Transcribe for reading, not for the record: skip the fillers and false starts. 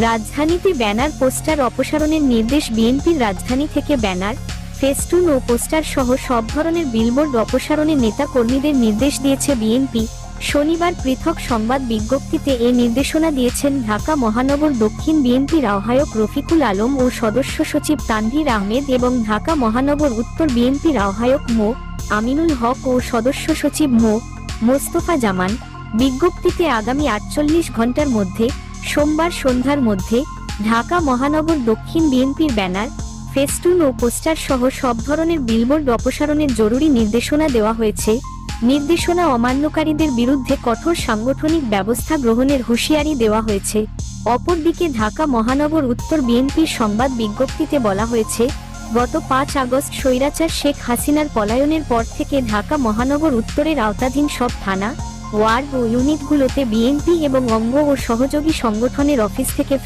রাজধানীতে banner poster অপসারণের নির্দেশ বিএনপির। রাজধানী থেকে ব্যানার, ফেস্টুন ও পোস্টার সহ সব ধরনের বিলবোর্ড অপসারণের নেতা কর্মীদের নির্দেশ দিয়েছে বিএনপি। শনিবার পৃথক সংবাদ বিজ্ঞপ্তিতে এ নির্দেশনা দিয়েছেন ঢাকা মহানগর দক্ষিণ বিএনপির আহ্বায়ক রফিকুল আলম ও সদস্য সচিব তানভীর আহমেদ এবং ঢাকা মহানগর উত্তর বিএনপির আহ্বায়ক মো. আমিনুল হক ও সদস্য সচিব মো. মোস্তফা জামান। বিজ্ঞপ্তিতে আগামী ৪৮ ঘণ্টার মধ্যে সোমবার সন্ধ্যার মধ্যে ঢাকা মহানগর দক্ষিণ বিএনপির ব্যানার, ফেস্টুন ও পোস্টার সহ সব ধরনের বিলবোর্ড অপসারণের জরুরি নির্দেশনা দেওয়া হয়েছে। নির্দেশনা অমান্যকারীদের বিরুদ্ধে কঠোর সাংগঠনিক ব্যবস্থা গ্রহণের হুঁশিয়ারি দেওয়া হয়েছে। অপরদিকে ঢাকা মহানগর উত্তর বিএনপির সংবাদ বিজ্ঞপ্তিতে বলা হয়েছে, গত ৫ আগস্ট স্বৈরাচার শেখ হাসিনার পলায়নের পর থেকে ঢাকা মহানগর উত্তরের আওতাধীন সব থানা, ওয়ার্ড ও ইউনিটগুলোতে বিএনপি এবং অঙ্গ ও সহযোগী সংগঠনের অফিস থেকে